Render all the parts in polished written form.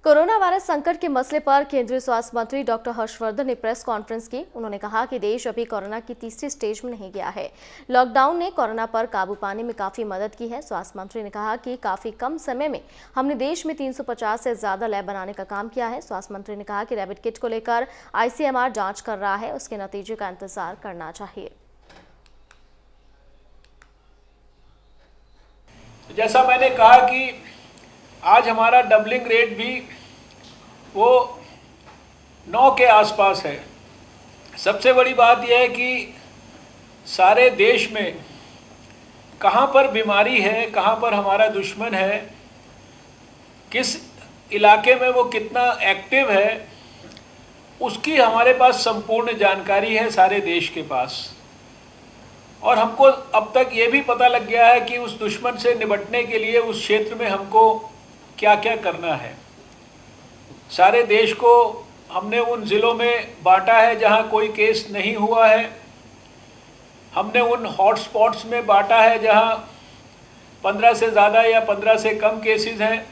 Corona virus संकट के मसले पर केंद्रीय स्वास्थ्य मंत्री डॉक्टर हर्षवर्धन ने प्रेस कॉन्फ्रेंस की। उन्होंने कहा कि देश अभी कोरोना की तीसरी स्टेज में नहीं गया है। लॉकडाउन ने कोरोना पर काबू पाने में काफी मदद की है। स्वास्थ्य मंत्री ने कहा कि काफी कम समय में हमने देश में 350 से ज्यादा लैब बनाने का काम किया है। स्वास्थ्य मंत्री ने कहा कि रैपिड किट को लेकर ICMR जांच कर रहा है, उसके नतीजे का इंतजार करना चाहिए। जैसा मैंने कहा कि आज हमारा डबलिंग रेट भी वो 9 के आसपास है। सबसे बड़ी बात यह है कि सारे देश में कहाँ पर बीमारी है, कहाँ पर हमारा दुश्मन है, किस इलाके में वो कितना एक्टिव है, उसकी हमारे पास संपूर्ण जानकारी है सारे देश के पास। और हमको अब तक ये भी पता लग गया है कि उस दुश्मन से निपटने के लिए उस क्षेत्र में हमको क्या क्या करना है। सारे देश को हमने उन ज़िलों में बांटा है जहां कोई केस नहीं हुआ है। हमने उन हॉटस्पॉट्स में बांटा है जहां 15 से ज़्यादा या 15 से कम केसेस हैं,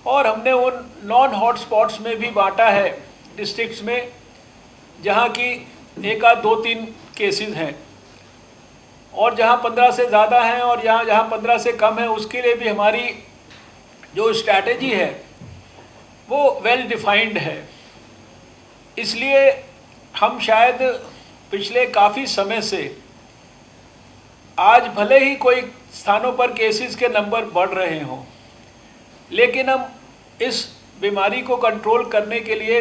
और हमने उन नॉन हॉटस्पॉट्स में भी बांटा है डिस्ट्रिक्ट्स में जहां की 1 आध 2-3 केसेस हैं। और जहां 15 से ज़्यादा हैं और जहां 15 से कम है, उसके लिए भी हमारी जो स्ट्रैटेजी है वो वेल डिफाइंड है। इसलिए हम शायद पिछले काफ़ी समय से, आज भले ही कोई स्थानों पर केसेस के नंबर बढ़ रहे हों, लेकिन हम इस बीमारी को कंट्रोल करने के लिए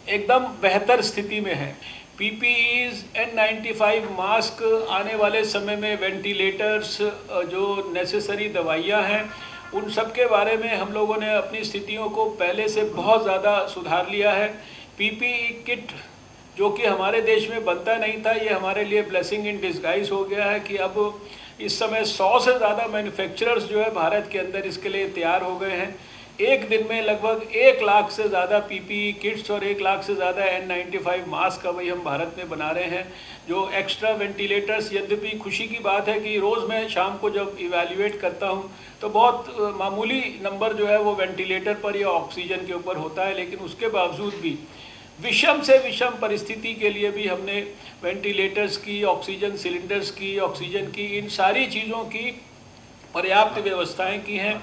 एकदम बेहतर स्थिति में हैं। PPEs, N95 मास्क, आने वाले समय में वेंटिलेटर्स, जो नेसेसरी दवाइयाँ हैं, उन सब के बारे में हम लोगों ने अपनी स्थितियों को पहले से बहुत ज़्यादा सुधार लिया है। PPE किट जो कि हमारे देश में बनता नहीं था, ये हमारे लिए ब्लेसिंग इन डिस्गाइज हो गया है कि अब इस समय 100 से ज़्यादा मैन्युफैक्चरर्स जो है भारत के अंदर इसके लिए तैयार हो गए हैं। एक दिन में लगभग 1 लाख से ज़्यादा PPE किट्स और 1 लाख से ज़्यादा N95 मास्क अभी हम भारत में बना रहे हैं। जो एक्स्ट्रा वेंटिलेटर्स, यद्यपि खुशी की बात है कि रोज़ मैं शाम को जब इवैल्यूएट करता हूं तो बहुत मामूली नंबर जो है वो वेंटिलेटर पर या ऑक्सीजन के ऊपर होता है, लेकिन उसके बावजूद भी विषम से विषम परिस्थिति के लिए भी हमने वेंटिलेटर्स की, ऑक्सीजन सिलेंडर्स की, ऑक्सीजन की, इन सारी चीज़ों की पर्याप्त व्यवस्थाएं की हैं।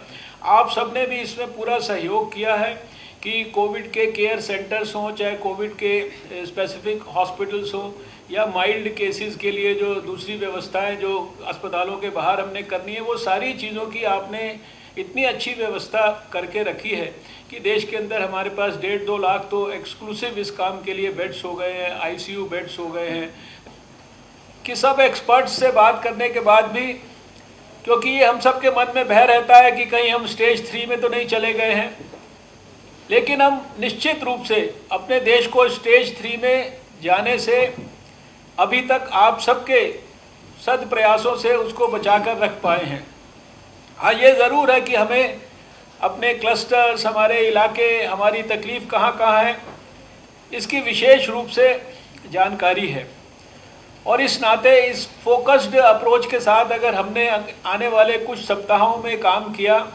आप सबने भी इसमें पूरा सहयोग किया है कि कोविड के केयर सेंटर्स हों, चाहे कोविड के स्पेसिफिक हॉस्पिटल्स हों, या माइल्ड केसेस के लिए जो दूसरी व्यवस्थाएं जो अस्पतालों के बाहर हमने करनी है, वो सारी चीज़ों की आपने इतनी अच्छी व्यवस्था करके रखी है कि देश के अंदर हमारे पास 1.5-2 लाख तो एक्सक्लूसिव इस काम के लिए बेड्स हो गए हैं, ICU बेड्स हो गए हैं। कि सब एक्सपर्ट्स से बात करने के बाद भी, क्योंकि ये हम सब के मन में भय रहता है कि कहीं हम स्टेज 3 में तो नहीं चले गए हैं, लेकिन हम निश्चित रूप से अपने देश को स्टेज 3 में जाने से अभी तक आप सबके सद प्रयासों से उसको बचा कर रख पाए हैं। हाँ, ये ज़रूर है कि हमें अपने क्लस्टर्स, हमारे इलाके, हमारी तकलीफ़ कहाँ कहाँ है, इसकी विशेष रूप से जानकारी है। और इस नाते इस फोकस्ड अप्रोच के साथ अगर हमने आने वाले कुछ सप्ताहों में काम किया,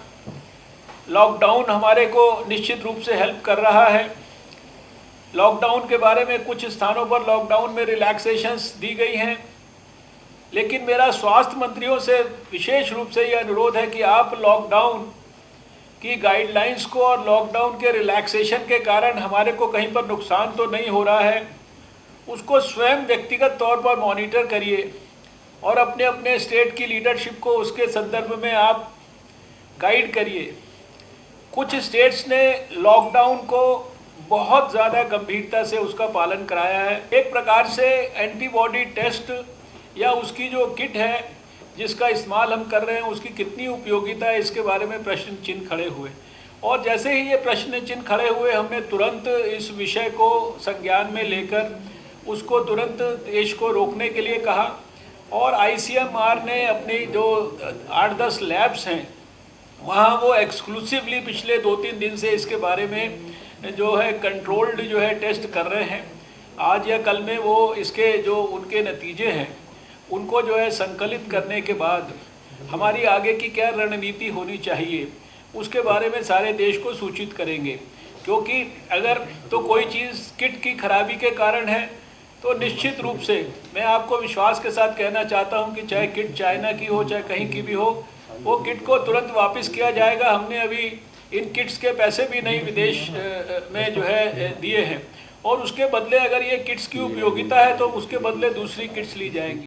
लॉकडाउन हमारे को निश्चित रूप से हेल्प कर रहा है। लॉकडाउन के बारे में कुछ स्थानों पर लॉकडाउन में रिलैक्सेशंस दी गई हैं, लेकिन मेरा स्वास्थ्य मंत्रियों से विशेष रूप से यह अनुरोध है कि आप लॉकडाउन की गाइडलाइंस को और लॉकडाउन के रिलैक्सेशन के कारण हमारे को कहीं पर नुकसान तो नहीं हो रहा है, उसको स्वयं व्यक्तिगत तौर पर मॉनिटर करिए और अपने अपने स्टेट की लीडरशिप को उसके संदर्भ में आप गाइड करिए। कुछ स्टेट्स ने लॉकडाउन को बहुत ज़्यादा गंभीरता से उसका पालन कराया है। एक प्रकार से एंटीबॉडी टेस्ट या उसकी जो किट है जिसका इस्तेमाल हम कर रहे हैं, उसकी कितनी उपयोगिता है, इसके बारे में प्रश्न चिन्ह खड़े हुए। और जैसे ही ये प्रश्न चिन्ह खड़े हुए, हमने तुरंत इस विषय को संज्ञान में लेकर उसको तुरंत देश को रोकने के लिए कहा। और ICMR ने अपनी जो 8-10 लैब्स हैं वहाँ वो एक्सक्लूसिवली पिछले 2-3 दिन से इसके बारे में जो है कंट्रोल्ड जो है टेस्ट कर रहे हैं। आज या कल में वो इसके जो उनके नतीजे हैं उनको जो है संकलित करने के बाद हमारी आगे की क्या रणनीति होनी चाहिए, उसके बारे में सारे देश को सूचित करेंगे। क्योंकि अगर तो कोई चीज़ किट की खराबी के कारण है तो निश्चित रूप से मैं आपको विश्वास के साथ कहना चाहता हूं कि चाहे किट चाइना की हो चाहे कहीं की भी हो, वो किट को तुरंत वापस किया जाएगा। हमने अभी इन किट्स के पैसे भी नहीं विदेश में जो है दिए हैं, और उसके बदले अगर ये किट्स की उपयोगिता है तो उसके बदले दूसरी किट्स ली जाएंगी।